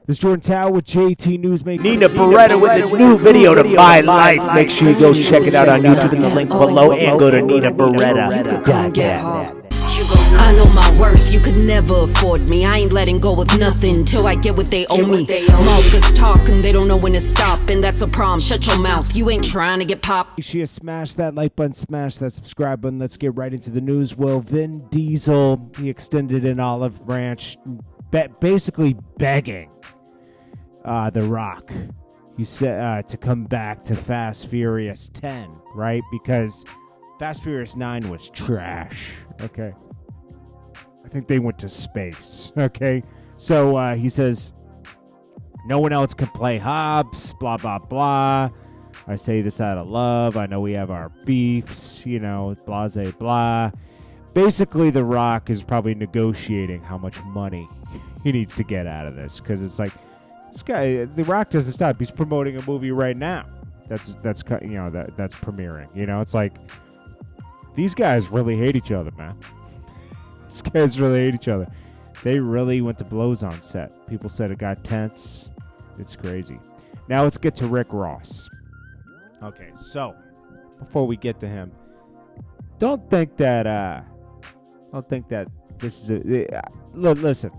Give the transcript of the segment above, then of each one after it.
This is Jordan Tower with JT Newsmaker. Nina Beretta with a new video to My Life. Make sure you go check it out on YouTube in the link below and go to NinaBeretta.net. I know my worth, you could never afford me. I ain't letting go of nothing till I get what they owe me. Motherfuckers talk and they don't know when to stop, and that's a problem. Shut your mouth, you ain't trying to get popped. Make sure you smash that like button, smash that subscribe button. Let's get right into the news. Well, Vin Diesel, he extended an olive branch, basically begging The Rock, he said, to come back to Fast Furious 10, right? Because Fast Furious 9 was trash, okay? I think they went to space, okay? So he says, no one else can play Hobbs, blah, blah, blah. I say this out of love. I know we have our beefs, you know, blah, blah, blah. Basically, The Rock is probably negotiating how much money he needs to get out of this, because it's like, this guy, The Rock doesn't stop. He's promoting a movie right now. That's premiering. You know, it's like these guys really hate each other, man. These guys really hate each other. They really went to blows on set. People said it got tense. It's crazy. Now let's get to Rick Ross. Okay, so before we get to him, don't think that this is listen.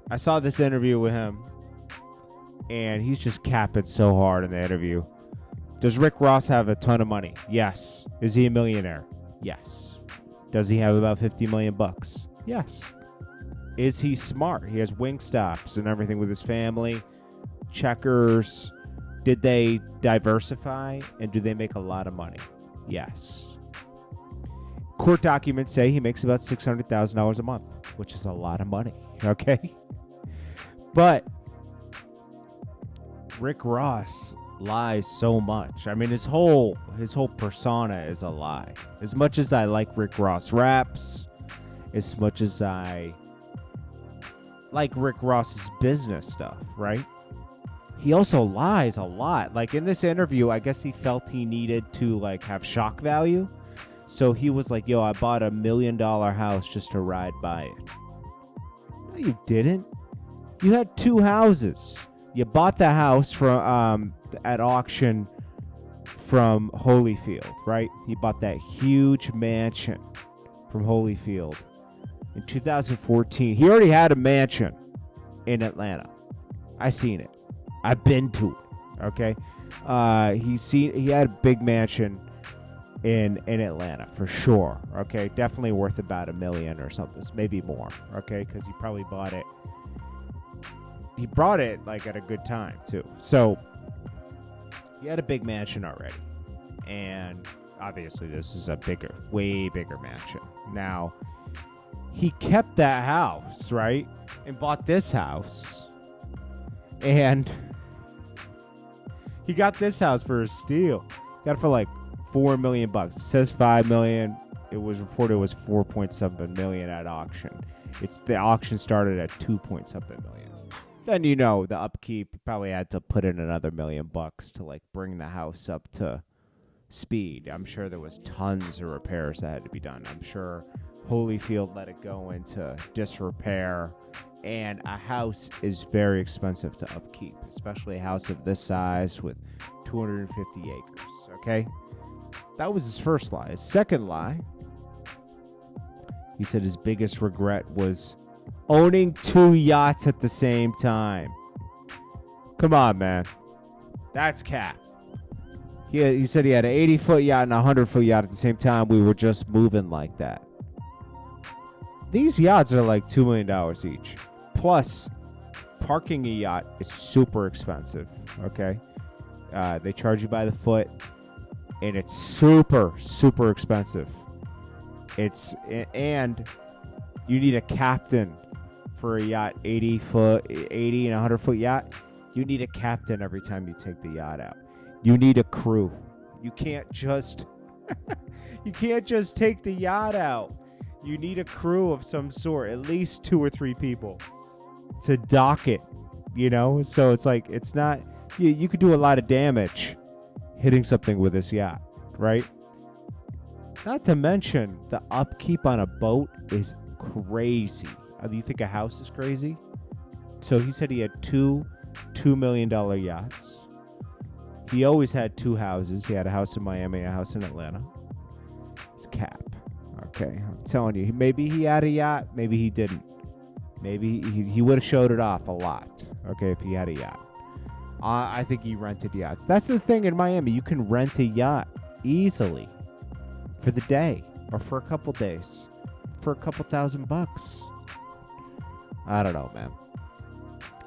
I saw this interview with him, and he's just capping so hard in the interview. Does Rick Ross have a ton of money? Yes. Is he a millionaire? Yes. Does he have about $50 million? Yes. Is he smart? He has Wingstops and everything with his family. Checkers. Did they diversify? And do they make a lot of money? Yes. Court documents say he makes about $600,000 a month, which is a lot of money. Okay? But Rick Ross lies so much. I mean, his whole persona is a lie. As much as I like Rick Ross raps, as much as I like Rick Ross's business stuff, right? He also lies a lot. Like in this interview, I guess he felt he needed to like have shock value. So he was like, yo, I bought $1 million house just to ride by it. No, you didn't. You had 2 houses. You bought the house from at auction from Holyfield, right? He bought that huge mansion from Holyfield in 2014. He already had a mansion in Atlanta. I seen it. I've been to it. Okay, he had a big mansion in Atlanta for sure. Okay, definitely worth about $1 million or something, maybe more. Okay, because he probably bought it. He brought it like at a good time too. So he had a big mansion already, and obviously this is a bigger, way bigger mansion. Now he kept that house, right, and bought this house, and he got this house for a steal. Got it for like $4 million. It says $5 million. It was reported it was 4.7 million at auction. The auction started at 2.something million. Then you know the upkeep probably had to put in another $1 million to like bring the house up to speed. I'm sure there was tons of repairs that had to be done. I'm sure Holyfield let it go into disrepair, and a house is very expensive to upkeep, especially a house of this size with 250 acres. Okay, that was his first lie. His second lie, he said his biggest regret was owning 2 yachts at the same time. Come on, man. That's cap. He said he had an 80-foot yacht and a 100-foot yacht at the same time. We were just moving like that. These yachts are like $2 million each. Plus, parking a yacht is super expensive, okay? They charge you by the foot, and it's super, super expensive. And you need a captain for a yacht, 80 and 100-foot yacht. You need a captain every time you take the yacht out. You need a crew. You can't just take the yacht out. You need a crew of some sort, at least 2 or 3 people to dock it, you know? So it's like, it's not, you could do a lot of damage hitting something with this yacht, right? Not to mention, the upkeep on a boat is crazy. You think a house is crazy? So he said he had 2 $2 million yachts. He always had 2 houses. He had a house in Miami, a house in Atlanta. It's cap. Okay, I'm telling you. Maybe he had a yacht. Maybe he didn't. Maybe he would have showed it off a lot. Okay, if he had a yacht. I think he rented yachts. That's the thing in Miami. You can rent a yacht easily for the day or for a couple days for a couple $1,000. I don't know, man.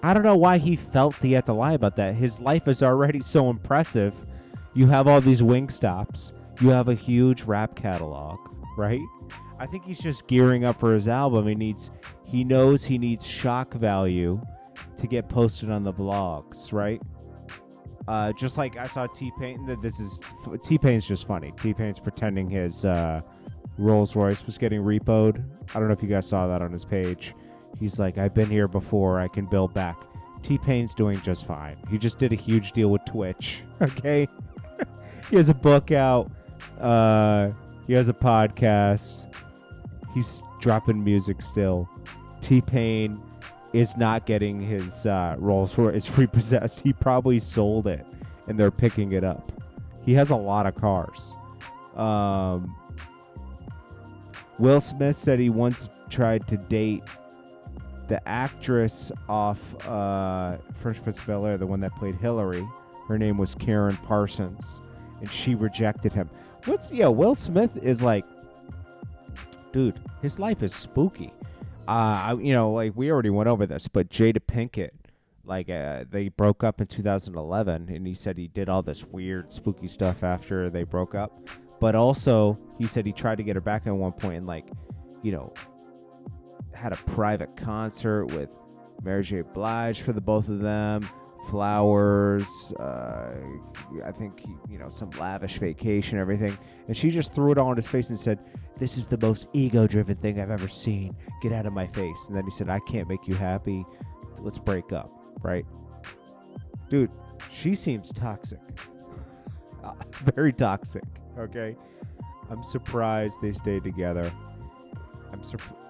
I don't know why he felt he had to lie about that. His life is already so impressive. You have all these wing stops. You have a huge rap catalog, right? I think he's just gearing up for his album. He knows he needs shock value to get posted on the blogs, right? Just like I saw T-Pain. T-Pain's just funny. T-Pain's pretending his Rolls Royce was getting repoed. I don't know if you guys saw that on his page. He's like, I've been here before. I can build back. T-Pain's doing just fine. He just did a huge deal with Twitch. Okay, he has a book out. He has a podcast. He's dropping music still. T-Pain is not getting his Rolls Royce repossessed. He probably sold it, and they're picking it up. He has a lot of cars. Will Smith said he once tried to date the actress off Fresh Prince of Bel-Air, the one that played Hillary. Her name was Karen Parsons, and she rejected him. Will Smith is like, dude, his life is spooky. Like we already went over this, but Jada Pinkett, they broke up in 2011, and he said he did all this weird, spooky stuff after they broke up. But also, he said he tried to get her back at one point and, had a private concert with Mary J. Blige for the both of them, flowers, I think, some lavish vacation, everything. And she just threw it all in his face and said, this is the most ego-driven thing I've ever seen. Get out of my face. And then he said, I can't make you happy. Let's break up, right? Dude, she seems toxic. Very toxic, okay? I'm surprised they stayed together.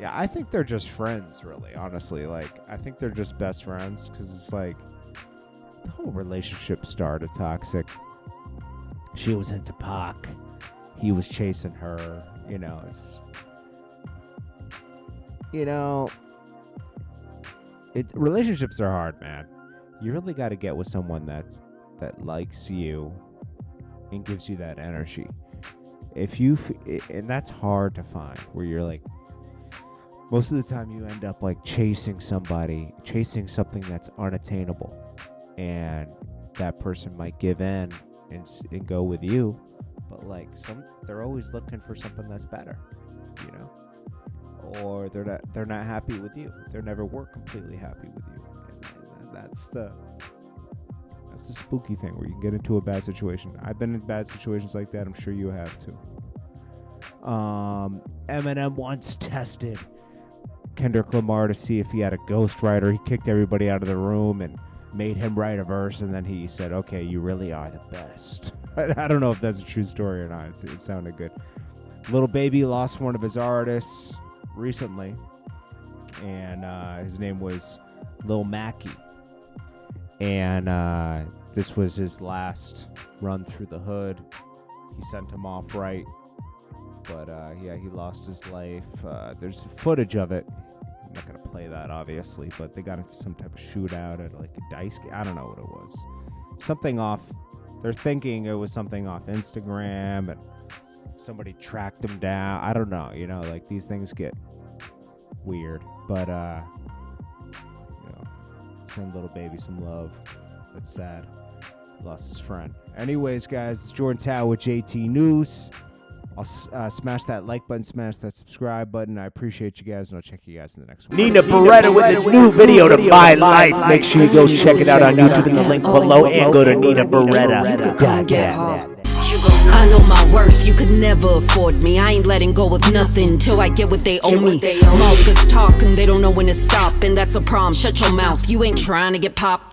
I think they're just friends, really, honestly. I think they're just best friends because it's like the whole relationship started toxic. She was into Pac. He was chasing her. Relationships are hard, man. You really got to get with someone that likes you and gives you that energy. And that's hard to find, where you're like, most of the time you end up chasing something that's unattainable, and that person might give in and go with you, but they're always looking for something that's better, or they're not happy with you. They never were completely happy with you, and that's the spooky thing, where you can get into a bad situation. I've been in bad situations like that. I'm sure you have too. Eminem once tested Kendrick Lamar to see if he had a ghostwriter. He kicked everybody out of the room and made him write a verse, and then he said, okay, you really are the best. I don't know if that's a true story or not. It sounded good. Lil Baby lost one of his artists recently, and his name was Lil Mackie. And this was his last run through the hood. He sent him off right. But, he lost his life. There's footage of it. I'm not going to play that, obviously. But they got into some type of shootout at, a dice game. I don't know what it was. Something off. They're thinking it was something off Instagram. And somebody tracked him down. I don't know. These things get weird. But, send Lil Baby some love. That's sad. Lost his friend. Anyways, guys, it's Jordan Tower with JT News. I'll smash that like button, smash that subscribe button. I appreciate you guys, and I'll check you guys in the next one. Nina Beretta with a new video to buy life. Make sure you go check it out on YouTube in the link below, and go to Nina Beretta. I know my worth, you could never afford me. I ain't letting go of nothing till I get what they owe me. Motherfuckers talk and they don't know when to stop, and that's a problem. Shut your mouth, you ain't trying to get popped.